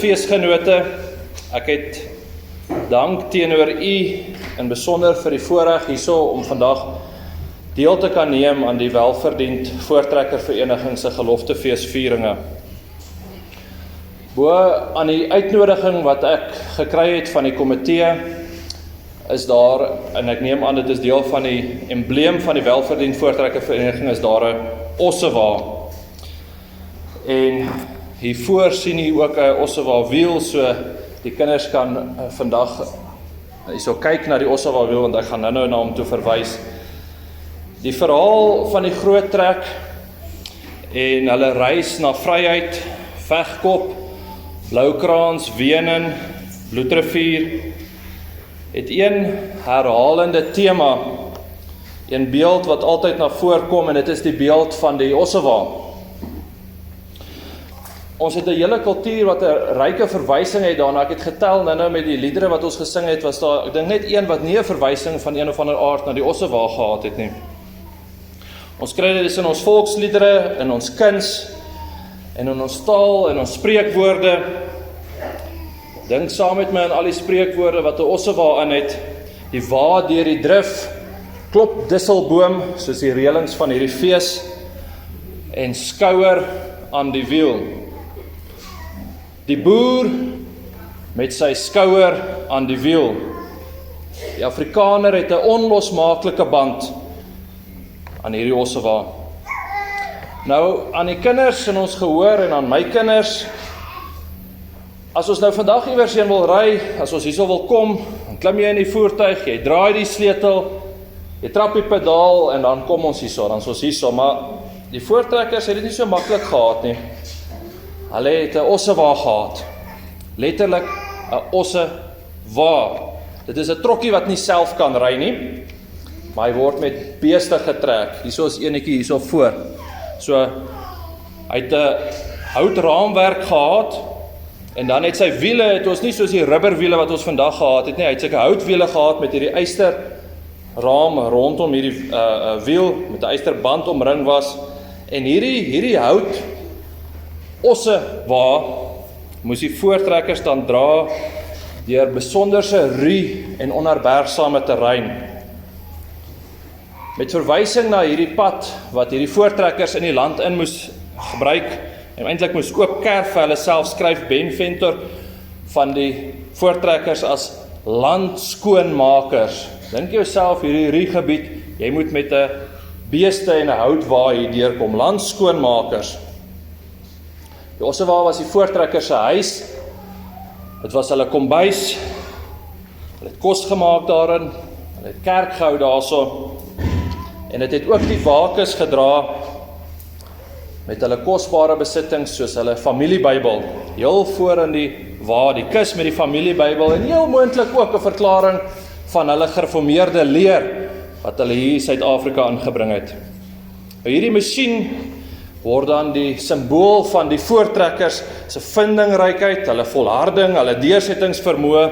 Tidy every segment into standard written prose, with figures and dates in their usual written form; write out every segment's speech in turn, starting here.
feesgenote, ek het dank teenoor u in besonder vir die voorreg hierso om vandag deel te kan neem aan die welverdiend Voortrekkervereniging se geloftefeesvieringe. Bo aan die uitnodiging wat ek gekry het van die komitee, is daar, en ek neem aan dit is deel van die embleem van die welverdiend Voortrekkervereniging, is daar 'n ossewa. En hiervoor sien jy ook 'n ossewa wiel, so die kinders kan vandag hierso kyk na die ossewa wiel, want ek gaan nou na hom toe verwys. Die verhaal van die groot trek en hulle reis na vryheid, Vegkop, Bloukraans, Wenen, Bloedrivier, het een herhalende tema, een beeld wat altyd na voorkom, en dit is die beeld van die ossewa. Ons het 'n hele kultuur wat 'n ryke verwysing het daarna. Ek het getel nou met die liedere wat ons gesing het, was daar, ek dink net een wat nie 'n verwysing van een of ander aard na die ossewa gehad het nie. Ons kry dit in ons volksliedere, in ons kuns, en in ons taal, en ons spreekwoorde. Dink saam met my aan al die spreekwoorde wat 'n ossewa in het. Die wa deur die drif, klop disselboom, soos die reëlings van hierdie fees, en skouer aan die wiel. Die boer met sy skouer aan die wiel. Die Afrikaner het 'n onlosmaaklike band aan hierdie ossewa. Nou, aan die kinders in ons gehoor en aan my kinders, as ons nou vandag iewers heen wil ry, as ons hierso wil kom, dan klim jy in die voertuig, jy draai die sleutel, jy trap die pedaal en dan kom ons hierso, dan is ons hierso, maar die voortrekkers het dit nie so maklik gehad nie. Hulle het 'n ossewa gehad. Letterlik 'n ossewa. Dit is 'n trokkie wat nie self kan ry nie, maar hy word met beeste getrek. Hierso is enetjie hierso voor. So, hy het 'n houtraamwerk gehad, en dan het sy wiele, het ons nie soos die rubberwiele wat ons vandag gehad het nie, hy het sulke houtwiele gehad met hierdie ysterraam rondom hierdie wiel, met 'n ysterband omring was, en hierdie hout ossewa moes die voortrekkers dan dra deur besonderse ru en onherbergsame terrein. Met verwysing na hierdie pad wat hierdie voortrekkers in die land in moes gebruik, en eintlik moes oop kerf vir hulle self, skryf Ben Venter van die voortrekkers as landskoonmakers. Dink jouself hierdie ru-gebied, jy moet met 'n beeste en 'n houtwa hier deurkom, landskoonmakers. Die ossewa was die voortrekkers se huis, dit was hulle kombuis, hulle het kos gemaak daarin, hulle het kerk gehou daarso, en dit het ook die wakes gedra met hulle kosbare besittings soos hulle familiebybel, heel voor in die wa, die kus met die familiebybel, en heel moontlik ook 'n verklaring van hulle gereformeerde leer wat hulle hier in Suid-Afrika aangebring het. Hierdie masjien word dan die simbool van die voortrekkers se vindingrykheid, hulle volharding, hulle deursettingsvermoë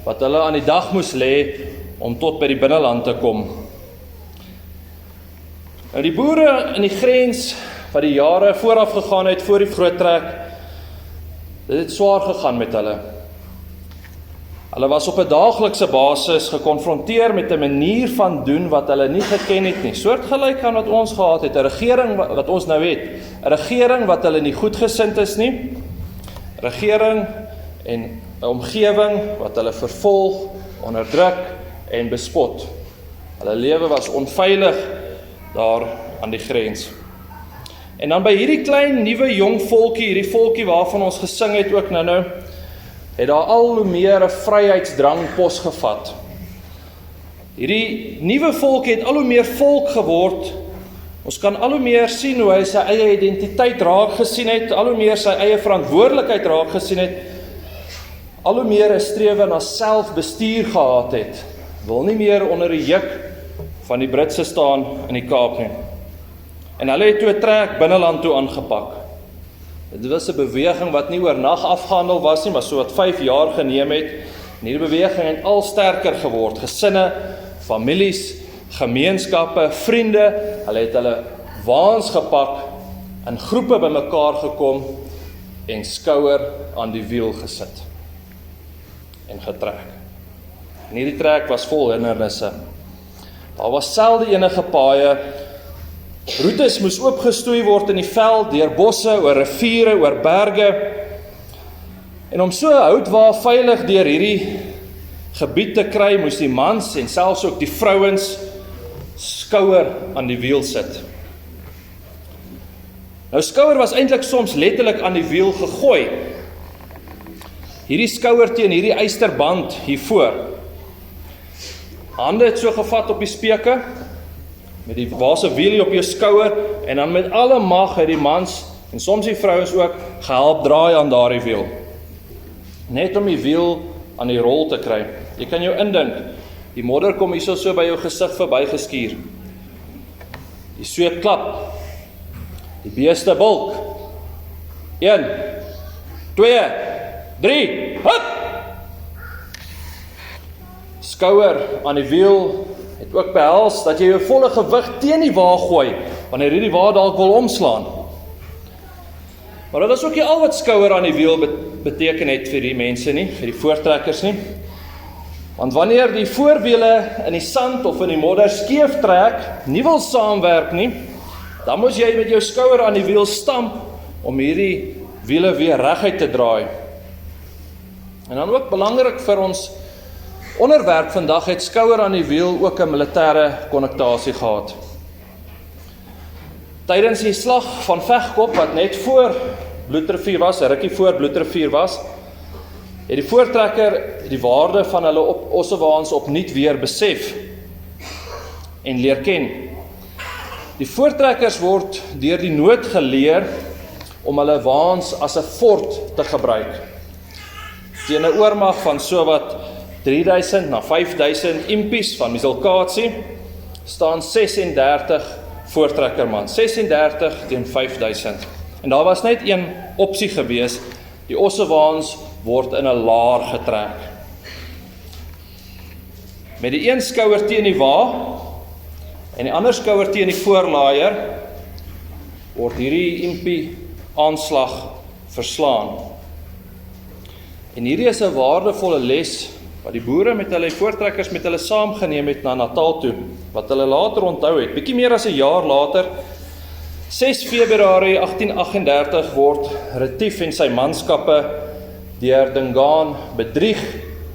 wat hulle aan die dag moes lê om tot by die binneland te kom. Nou die boere in die grens wat die jare vooraf gegaan het voor die groot trek, dit het swaar gegaan met hulle. Hulle was op 'n daaglikse basis gekonfronteer met 'n manier van doen wat hulle nie geken het nie. Soortgelyk aan wat ons gehad het, 'n regering wat ons nou het, 'n regering wat hulle nie goedgesind is nie, 'n regering en 'n omgewing wat hulle vervolg, onderdruk en bespot. Hulle lewe was onveilig daar aan die grens. En dan by hierdie klein nuwe jong volkie, hierdie volkie waarvan ons gesing het ook nou, het daar al hoe meer 'n vryheidsdrang posgevat. Hierdie nuwe volkie het al hoe meer volk geword. Ons kan al hoe meer sien hoe hy sy eie identiteit raak gesien het, al hoe meer sy eie verantwoordelikheid raak gesien het, al hoe meer 'n strewe na selfbestuur gehad het. Wil nie meer onder die juk van die Britse staan in die Kaap nie. En hulle het toe 'n trek binneland toe aangepak. Dit was 'n beweging wat nie oornag afgehandel was nie, maar so wat 5 jaar geneem het. En hierdie beweging het al sterker geword. Gesinne, families, gemeenskappe, vriende, hulle het hulle waans gepak, in groepe bymekaar gekom en skouer aan die wiel gesit en getrek. En hierdie trek was vol hindernisse. Daar was selde enige paaie. Roetes moes oopgestoei word in die veld, deur bosse, oor riviere, oor berge. En om so houtwaar veilig deur hierdie gebied te kry, moes die mans en selfs ook die vrouens skouer aan die wiel sit. Nou skouer was eintlik soms letterlik aan die wiel gegooi. Hierdie skouer teen hierdie ysterband hiervoor. Hande het so gevat op die speke, met die waarse wiel op jou skouer, en dan met alle mag het die mans, en soms die vrouens ook, gehelp draai aan daardie wiel. Net om die wiel aan die rol te kry. Jy kan jou indink, die modder kom hier so by jou gesig verby geskuur. Die sweet klap, die beeste bulk. 1, 2, 3, hup! Skouer aan die wiel het ook behels dat jy jou volle gewig teen die wa gooi, wanneer hierdie wa dalk wil omslaan. Maar dit is ook nie al wat skouer aan die wiel beteken het vir die mense nie, vir die voortrekkers nie. Want wanneer die voorwiele in die sand of in die modder skeef trek, nie wil saamwerk nie, dan moet jy met jou skouer aan die wiel stamp om hierdie wiele weer reguit te draai. En dan ook belangrik vir ons onderwerp vandag het skouer aan die wiel ook 'n militêre konnektasie gehad. Tydens die slag van Vegkop wat net voor Bloedrivier was, 'n rukkie voor Bloedrivier was, het die voortrekker die waarde van hulle ossewaans opnuut weer besef en leer ken. Die voortrekkers word deur die nood geleer om hulle waans as 'n fort te gebruik. Teen 'n oormag van sowat 3000 na 5000 impies van Misselkatsie staan 36 voortrekkerman, 36 teen 5000. En daar was net een opsie gewees, die ossewaans word in 'n laar getrek. Met die een skouer teen die wa en die ander skouer teen die voorlaaier word hierdie impie aanslag verslaan. En hierdie is 'n waardevolle les wat die boere met hulle voortrekkers met hulle saamgeneem het na Natal toe, wat hulle later onthou het. Bietjie meer as 'n jaar later, 6 Februarie 1838 word Retief en sy manskappe deur Dingaan bedrieg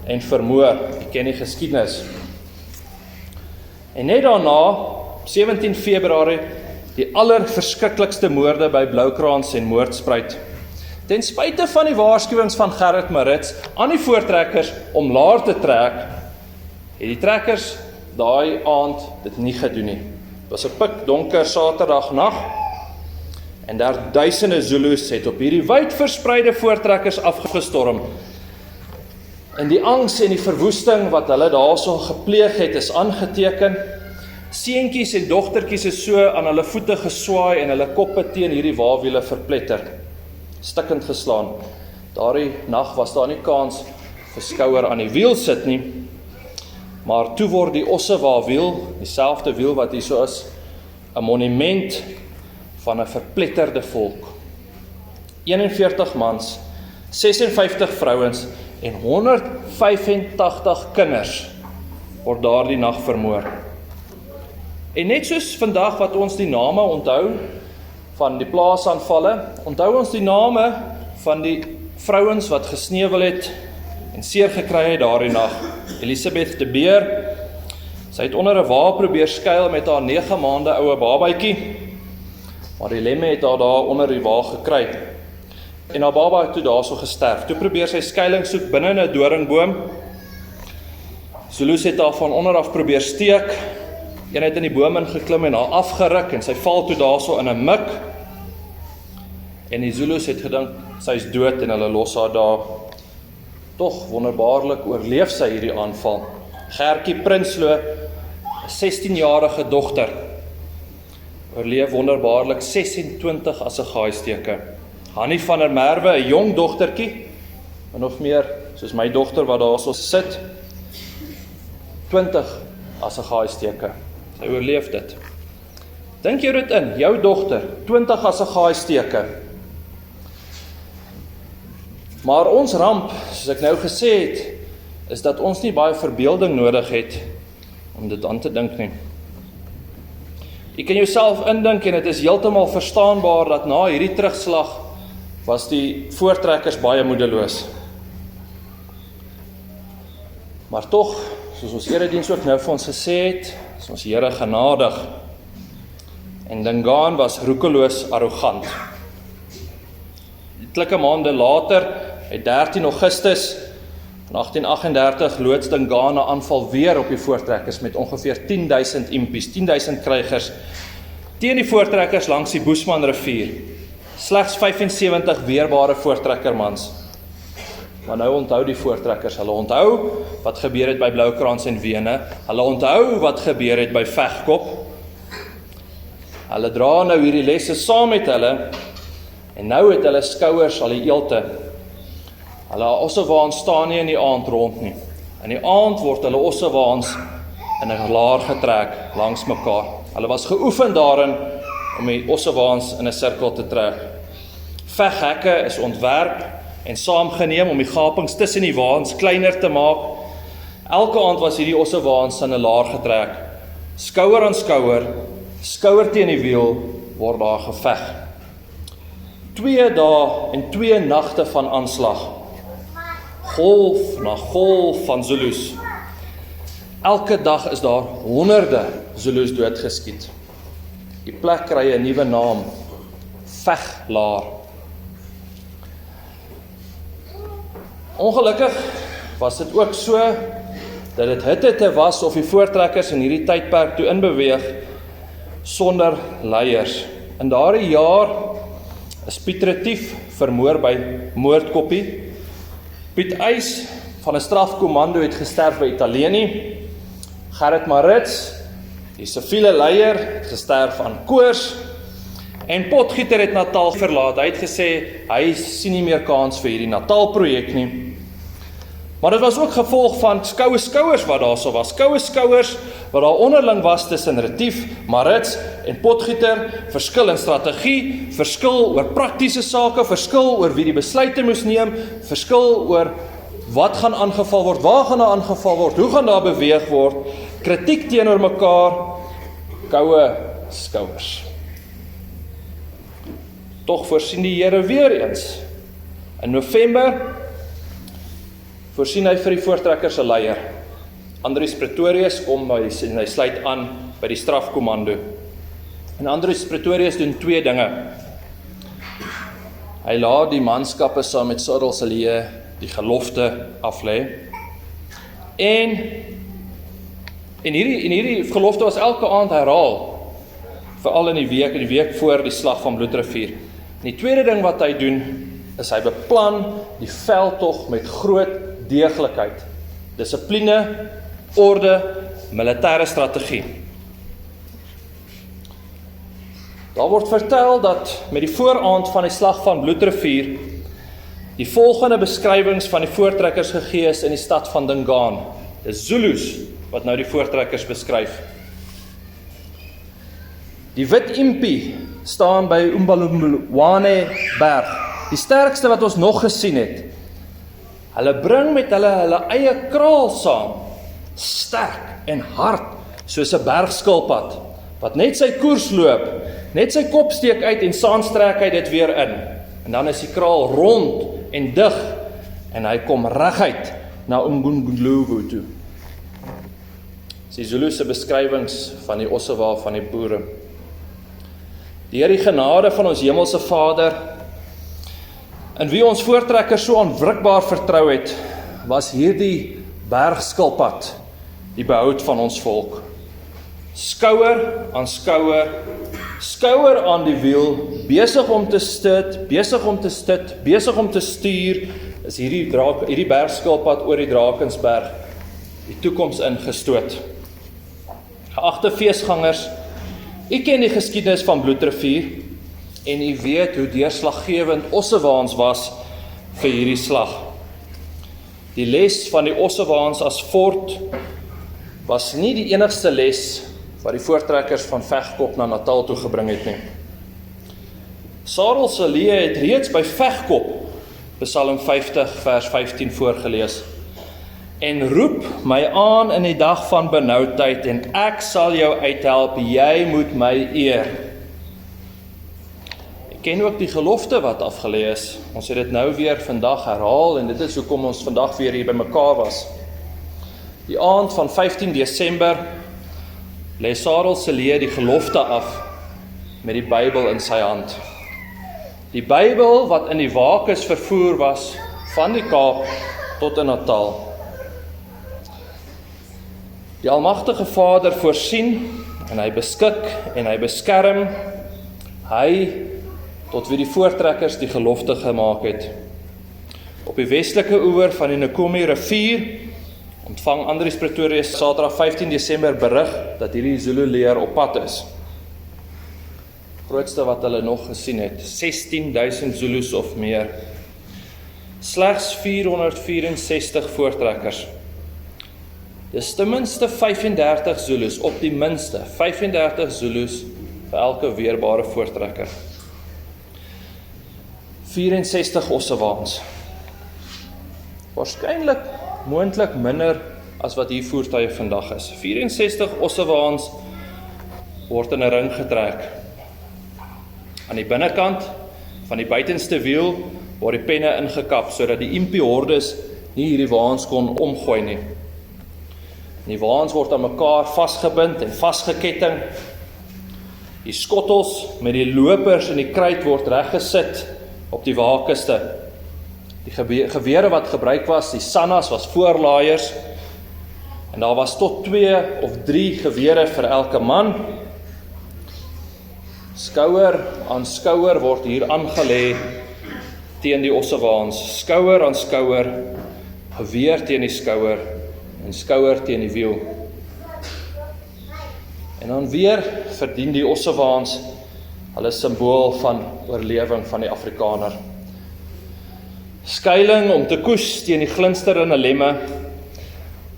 en vermoor. Jy ken die geskiedenis. En net daarna, 17 Februarie, die allerverskriklikste moorde by Bloukraans en Moordspruit. Ten spyte van die waarskuwings van Gerrit Maritz aan die voortrekkers om laer te trek, het die trekkers daai aand dit nie gedoen nie. Dit was 'n pikdonker Saterdagnag en daar duisende Zulus het op hierdie wyd verspreide voortrekkers afgestorm. En die angs en die verwoesting wat hulle daarso gepleeg het is aangeteken. Seentjies en dogtertjies is so aan hulle voete geswaai en hulle koppe teen hierdie waawiele verpletter. Stikkend geslaan. Daardie nag was daar nie kans vir skouer aan die wiel sit nie, maar toe word die ossewa-wiel, dieselfde wiel wat hier so is, 'n monument van 'n verpletterde volk. 41 mans, 56 vrouens en 185 kinders word daardie nag vermoor. En net soos vandag wat ons die name onthou van die plaasaanvalle, onthou ons die name van die vrouens wat gesneuwel het en seer gekry het daardie nag. Elisabeth de Beer, sy het onder 'n wa probeer skuil met haar 9 maande oue babatjie, maar die lemme het haar daar onder die wa gekry. En haar baba het toe daarso gesterf. Toe probeer sy skuiling soek binne in 'n doringboom. Zulus het haar van onder af probeer steek. Een het in die boom ingeklim en haar afgeruk en sy val toe daarso in 'n mik. En die Zulus het gedink sy is dood en hulle los haar daar. Tog wonderbaarlik oorleef sy hierdie aanval. Gertjie Prinsloo, 'n 16-jarige dogter, oorleef wonderbaarlik 26 assegaaisteke. Hannie van der Merwe, 'n jong dogtertjie, en of meer soos my dogter wat daar so sit, 20 assegaaisteke. Sy oorleef dit. Dink jy dit in, jou dogter, 20 assegaaisteke. Maar ons ramp, soos ek nou gesê het, is dat ons nie baie verbeelding nodig het om dit aan te dink nie. Jy kan jouself indink en dit is heeltemal verstaanbaar dat na hierdie terugslag was die voortrekkers baie moedeloos. Maar tog, soos ons erediens ook nou vir ons gesê het, is ons Here genadig. En Dingaan was roekeloos arrogant. Etlike maande later, het 13 Augustus 1838 loods Dingaan 'n aanval weer op die voortrekkers met ongeveer 10.000 impies, 10.000 krygers teen die voortrekkers langs die Boesmanrivier. Slegs 75 weerbare voortrekkermans. Maar nou onthou die voortrekkers, hulle onthou wat gebeur het by Bloukrans en Wene, hulle onthou wat gebeur het by Vegkop. Hulle dra nou hierdie lesse saam met hulle, en nou het hulle skouers al die eelte. Hulle ossewaans staan nie in die aand rond nie. In die aand word hulle ossewaans in 'n laar getrek langs mekaar. Hulle was geoefen daarin om die ossewaans in 'n sirkel te trek. Veghekke is ontwerp en saamgeneem om die gapings tussen die waans kleiner te maak. Elke aand was hierdie ossewaans in 'n laar getrek. Skouer aan skouer, skouer teen die wiel, word daar geveg. 2 dae en 2 nagte van aanslag. Golf na golf van Zulus. Elke dag is daar honderde Zulus doodgeskiet. Die plek kry 'n nuwe naam, Veglaar. Ongelukkig was dit ook so dat dit hitte was of die voortrekkers in hierdie tydperk toe inbeweeg sonder leiers. In daardie jaar is Piet Retief vermoor by Moordkoppie. Piet Eys van 'n strafkommando het gesterf by Italië. Gerrit Marits, die siviele leier, het gesterf aan koors. En Potgieter het Natal verlaat. Hy het gesê, hy sien nie meer kans vir hierdie Natal-projek nie. Maar dit was ook gevolg van skoue skouers wat daar so was. Skoue skouers wat daar onderling was tussen Retief, Marits en Potgieter. Verskil in strategie, verskil oor praktiese sake, verskil oor wie die besluite moes neem, verskil oor wat gaan aangeval word, waar gaan daar aangeval word, hoe gaan daar beweeg word, kritiek teenoor mekaar, koue skouers. Tog voorsien die Here weer eens. In November voorsien hy vir die voortrekkers 'n leier. Andries Pretorius kom en hy sluit aan by die strafkommando. En Andries Pretorius doen 2 dinge. Hy laat die manskappe saam met Cyril Sallee die gelofte aflê. En hierdie gelofte was elke aand herhaal, veral in die week voor die slag van Bloedrivier. En die tweede ding wat hy doen, is hy beplan die veldtog met groot deeglikheid, dissipline, orde, militêre strategie. Daar word vertel dat met die vooraand van die slag van Bloedrivier die volgende beskrywings van die voortrekkers gegee is in die stad van Dingaan. Dis Zulus wat nou die voortrekkers beskryf. Die wit impie staan by Umbalumwane berg, die sterkste wat ons nog gesien het. Hulle bring met hulle eie kraal saam, sterk en hard, soos 'n bergskilpad, wat net sy koers loop, net sy kop steek uit en saans trek hy dit weer in. En dan is die kraal rond en dig, en hy kom reguit na Umgungundlovu toe. Dis die Zulu'se beskrywings van die ossewa van die boere. Deur die genade van ons hemelse Vader, in wie ons voortrekkers so onwrikbaar vertrou het, was hierdie bergskilpad die behoud van ons volk. Skouer aan skouer, skouer aan die wiel, besig om te stit, besig om te stuur, is hierdie bergskilpad oor die Drakensberg die toekoms ingestoot. Geagte feesgangers, u ken die geskiedenis van Bloedrivier en u weet hoe deurslaggewend Ossewaans was vir hierdie slag. Die les van die Ossewaans as fort was nie die enigste les wat die voortrekkers van Vegkop na Natal toe gebring het nie. Cyril Sallee het reeds by Vegkop Psalm 50 vers 15 voorgelees. En roep my aan in die dag van benoudheid en ek sal jou uithelp, jy moet my eer. Ek ken ook die gelofte wat afgelê is. Ons het dit nou weer vandag herhaal en dit is hoekom ons vandag weer hier by mekaar was. Die aand van 15 Desember lê Sarel Celee die gelofte af met die Bybel in sy hand. Die Bybel wat in die Wakes vervoer was van die Kaap tot in Natal. Die Almagtige Vader voorsien en hy beskik en hy beskerm, hy tot wie die voortrekkers die gelofte gemaak het. Op die westelike oewer van die Nkomi rivier ontvang Andries Pretorius Saterdag 15 Desember berig dat hierdie Zulu leer op pad is. Grootste wat hulle nog gesien het, 16.000 Zulus of meer. Slegs 464 voortrekkers. Dis ten minste 35 Zulus, op die minste 35 Zulus vir elke weerbare voortrekker. 64 Ossewaans. Waarskynlik moontlik minder as wat hier voertuie vandag is. 64 Ossewaans word in 'n ring getrek. Aan die binnekant van die buitenste wiel word die penne ingekap, sodat die impie-hordes nie hierdie waans kon omgooi nie. Die waans word aan mekaar vasgebind en vasgeketting. Die skottels met die lopers in die kruit word reggesit op die wakeste. Die gewere wat gebruik was, die sannas, was voorlaaiers. En daar was tot 2 of 3 gewere vir elke man. Skouer aan skouer word hier aangelê teen die Ossewaans. Skouer aan skouer, geweer teen die skouer en skouer teen die wiel. En dan weer verdien die Ossewaans hulle simbool van oorlewing van die Afrikaner. Skuiling om te koes teen die glinsterende lemme,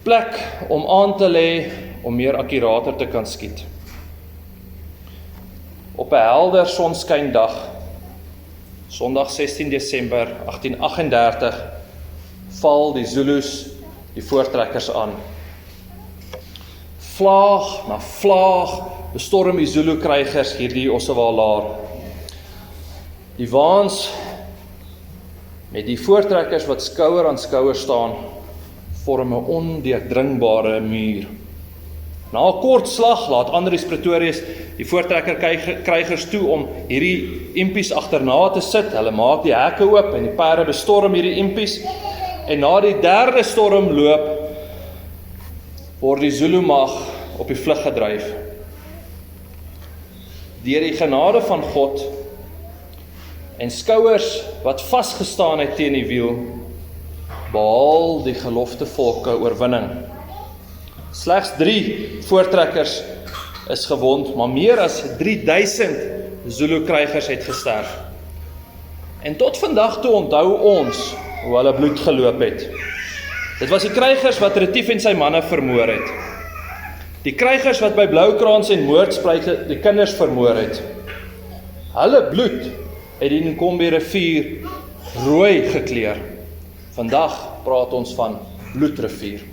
plek om aan te lê om meer akkurater te kan skiet. Op 'n helder sonskyndag, Sondag 16 Desember 1838, val die Zulus die voortrekkers aan. Vlaag na vlaag bestorm die Zulu krygers hierdie Ossewalaar. Die waans met die voortrekkers wat skouer aan skouer staan, vorm 'n ondeurdringbare muur. Na 'n kort slag laat Andries Pretorius die voortrekker krygers toe om hierdie impies agterna te sit. Hulle maak die hekke oop en die perde bestorm hierdie impies. En na die 3de stormloop word die Zulu mag op die vlug gedryf. Deur die genade van God en skouers wat vasgestaan het teen die wiel, behaal die gelofte volke oorwinning. Slegs 3 voortrekkers is gewond, maar meer as 3000 Zulu krygers het gesterf. En tot vandag toe onthou ons hoe hulle bloed geloop het. Dit was die krygers wat Retief en sy manne vermoor het. Die krygers wat by Bloukrans en Moordspruit die kinders vermoor het. Hulle bloed het die Nkombi rivier rooi gekleur. Vandag praat ons van bloedrivier.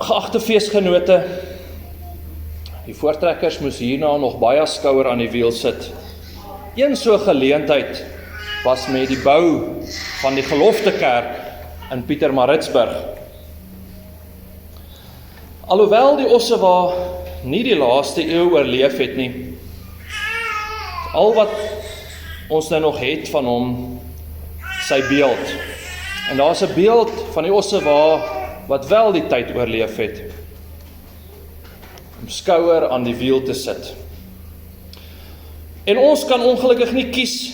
Geagte feesgenote, die voortrekkers moes hierna nog baie skouer aan die wiel sit. Een so geleentheid was met die bou van die Geloftekerk in Pietermaritzburg. Alhoewel die Ossewa nie die laaste eeu oorleef het nie, al wat ons nou nog het van hom, sy beeld. En daar is 'n beeld van die Ossewa wat wel die tyd oorleef het, om skouer aan die wiel te sit. En ons kan ongelukkig nie kies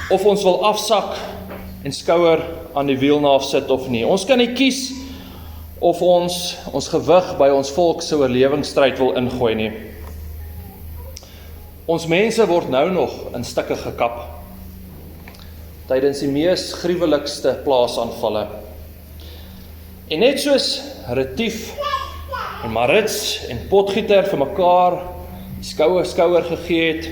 of ons wil afsak en skouer aan die wiel na sit of nie. Ons kan nie kies of ons gewig by ons volk se oorlewingsstryd wil ingooi nie. Ons mense word nou nog in stukke gekap tydens die mees gruwelikste plaasaanvalle. En net soos Retief en Marits en Potgieter vir mekaar skouer gegee het,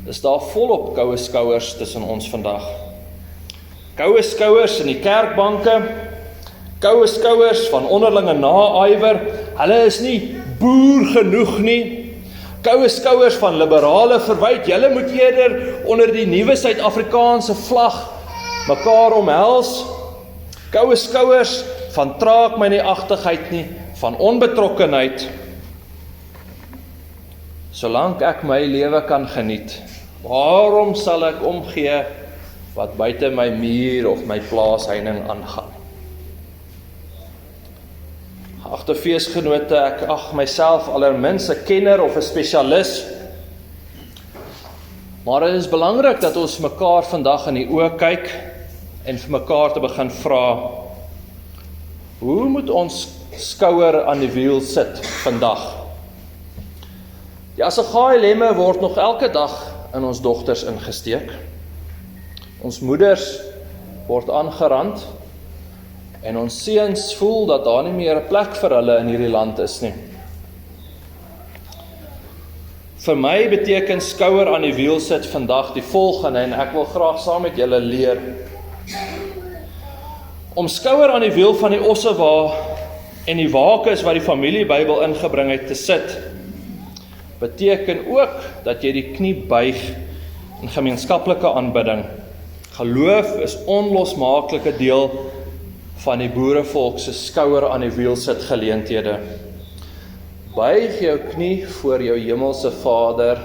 is daar volop koue skouers tussen ons vandag. Koue skouers in die kerkbanke, koue skouers van onderlinge naaiwer, hulle is nie boer genoeg nie. Koue skouers van liberale verwyd, julle moet eerder onder die nuwe Suid-Afrikaanse vlag mekaar omhels. Koue skouers van traag my nie agtigheid nie, van onbetrokkenheid. Solank ek my lewe kan geniet, waarom sal ek omgee wat buite my muur of my plaasheining aangaan? Geagte feesgenote, ek ag myself allermins 'n kenner of 'n spesialis. Maar dit is belangrik dat ons mekaar vandag in die oë kyk en vir mekaar te begin vra, hoe moet ons skouer aan die wiel sit vandag? Die assagaai lemme word nog elke dag in ons dogters ingesteek. Ons moeders word aangerand en ons seuns voel dat daar nie meer 'n plek vir hulle in hierdie land is nie. Vir my beteken skouer aan die wiel sit vandag die volgende, en ek wil graag saam met julle leer. Om skouer aan die wiel van die ossewa en die wakes wat die familiebybel ingebring het te sit, beteken ook dat jy die knie buig in gemeenskaplike aanbidding. Geloof is onlosmaaklike deel van die boerevolk se skouer aan die wiel sit geleenthede. Buig jou knie voor jou hemelse Vader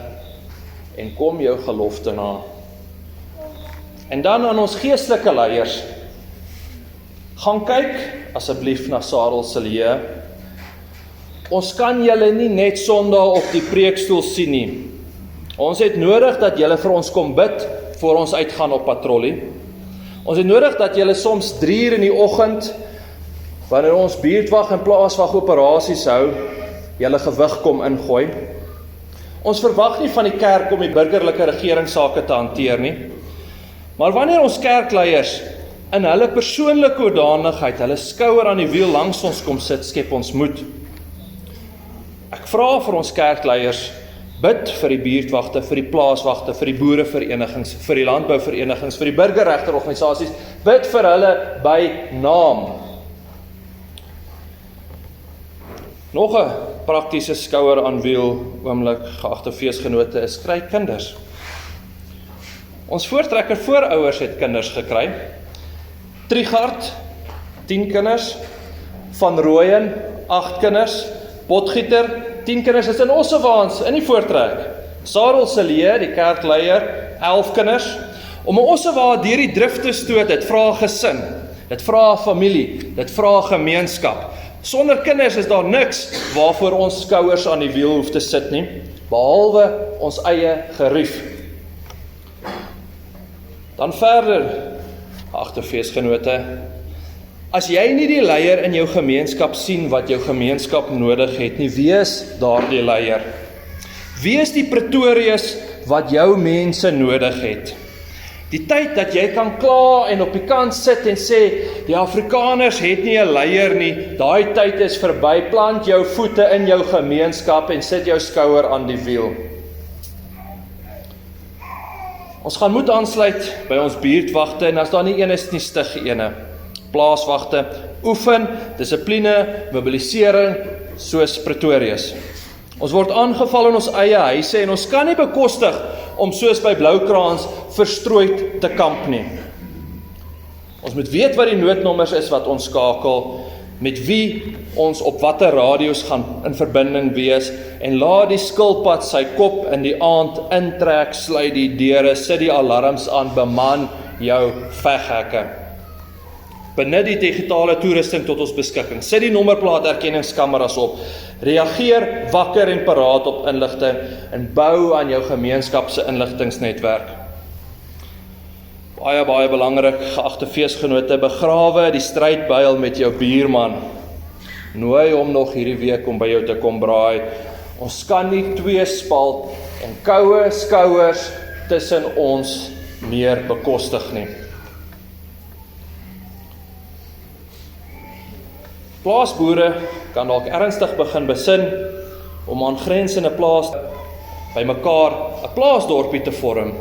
en kom jou gelofte na. En dan aan ons geestelike leiers, gaan kyk asseblief na Sarel Silje. Ons kan julle nie net Sondag op die preekstoel sien nie. Ons het nodig dat julle vir ons kom bid voor ons uitgaan op patrollie. Ons het nodig dat julle soms 3:00 in die oggend, wanneer ons buurtwag en plaaswag operasies hou, julle gewig kom ingooi. Ons verwag nie van die kerk om die burgerlike regeringssake te hanteer nie. Maar wanneer ons kerkleiers in hulle persoonlike hoedanigheid hulle skouer aan die wiel langs ons kom sit, skep ons moed. Ek vra vir ons kerkleiers, bid vir die buurtwagte, vir die plaaswagte, vir die boereverenigings, vir die landbouverenigings, vir die burgerregterorganisasies, bid vir hulle by naam. Nog 'n praktiese skouer aan wiel oomblik, geagte feesgenote, is kry kinders. Ons voortrekker voorouers het kinders gekry. Trigard, 10 kinders, Van Rooyen, 8 kinders, Potgieter, 10 kinders is in Ossewaans in die voortrek. Sarel Silje, die kerkleier, 11 kinders. Om 'n Ossewa deur die drif te stoot, dit vra gesin, dit vra familie, dit vra gemeenskap. Sonder kinders is daar niks waarvoor ons skouers aan die wiel hoef te sit nie, behalwe ons eie gerief. Dan verder, geagte feesgenote, as jy nie die leier in jou gemeenskap sien wat jou gemeenskap nodig het nie, wees daardie leier. Wees die Pretorius wat jou mense nodig het. Die tyd dat jy kan kla en op die kant sit en sê, die Afrikaners het nie 'n leier nie, daai tyd is verby. Plant jou voete in jou gemeenskap en sit jou skouer aan die wiel. Ons gaan moet aansluit by ons buurtwagte, en as daar nie een is nie, stig ene. Plaaswagte, oefen, dissipline, mobilisering, soos Pretorius. Ons word aangeval in ons eie huise, en ons kan nie bekostig om soos by Bloukraans verstrooid te kamp nie. Ons moet weet wat die noodnommers is wat ons skakel, met wie ons op watter radio's gaan in verbinding wees, en laat die skilpad sy kop in die aand intrek, sluit die deure, sit die alarms aan, beman jou veghekke. Benut die digitale toerusting tot ons beskikking, sit die nommerplaaterkenningskameras op, reageer wakker en paraat op inligting, en bou aan jou gemeenskap se inligtingsnetwerk. Baie belangrik, geagte feesgenote, begrawe die strydbuil met jou buurman. Nooi hom nog hierdie week om by jou te kom braai. Ons kan nie twee spalt en koue skouers tussen ons meer bekostig nie. Plaasboere kan dalk ernstig begin besin om aangrensende plaas by mekaar 'n plaasdorpie te vorm.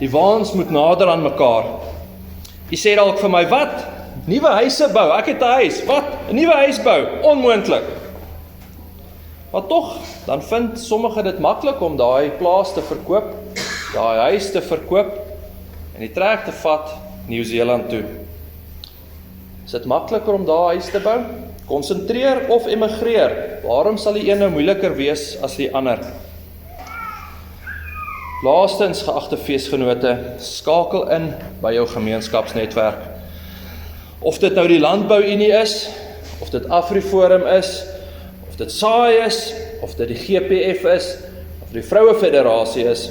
Die waans moet nader aan mekaar. Jy sê dalk vir my, wat? Nuwe huise bou, ek het 'n huis. Wat? 'n Nuwe huis bou? Onmoontlik. Maar tog, dan vind sommige dit maklik om daai plaas te verkoop, daai huis te verkoop en die trek te vat Nieu-Seeland toe. Is dit makliker om daai huis te bou? Konsentreer of emigreer? Waarom sal die een nou moeiliker wees as die ander? Laastens, geagte feesgenote, skakel in by jou gemeenskapsnetwerk. Of dit nou die Landbouunie is, of dit AfriForum is, of dit SAI is, of dit die GPF is, of die Vrouefederasie is.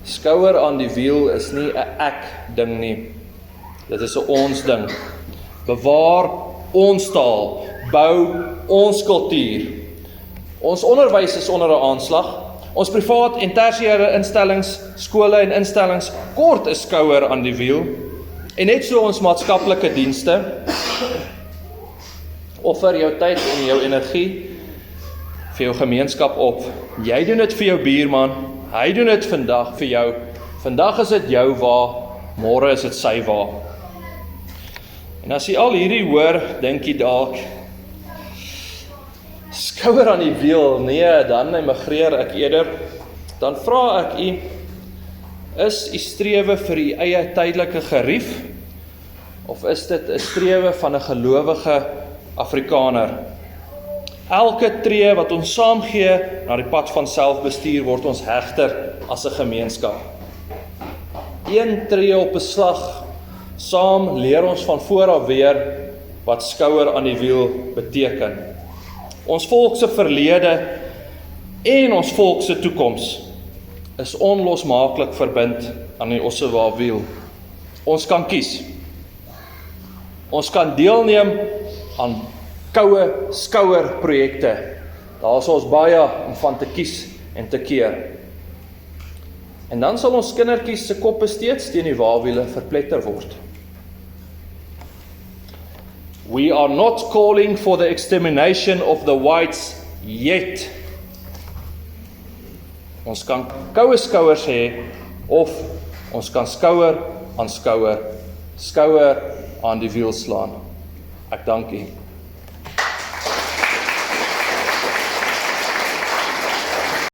Skouer aan die wiel is nie 'n ek ding nie. Dit is 'n ons ding. Bewaar ons taal, bou ons kultuur. Ons onderwys is onder 'n aanslag. Ons privaat en tersiêre instellings, skole en instellings kort 'n skouer aan die wiel. En net so ons maatskaplike dienste. Offer jou tyd en jou energie vir jou gemeenskap op. Jy doen dit vir jou buurman, hy doen dit vandag vir jou. Vandag is dit jou wa, môre is dit sy wa. En as jy al hierdie hoor, dink jy dalk, skouer aan die wiel, nee, dan emigreer ek eerder. Dan vra ek u, is u strewe vir u eie tydelike gerief, of is dit 'n strewe van 'n gelowige Afrikaner? Elke tree wat ons saam gee na die pad van selfbestuur, word ons hegter as 'n gemeenskap. Een tree op 'n slag, saam leer ons van voor af weer wat skouer aan die wiel beteken. Ons volk se verlede en ons volk se toekoms is onlosmaaklik verbind aan die Ossewa wiel. Ons kan kies. Ons kan deelneem aan koue skouer projekte. Daar is ons baie om van te kies en te keer. En dan sal ons kindertjies se koppe steeds teen die wawiele verpletter word. We are not calling for the extermination of the whites yet. Ons kan koue skouers hê, of ons kan skouer aan skouer, skouer aan die wiel slaan. Ek dank u.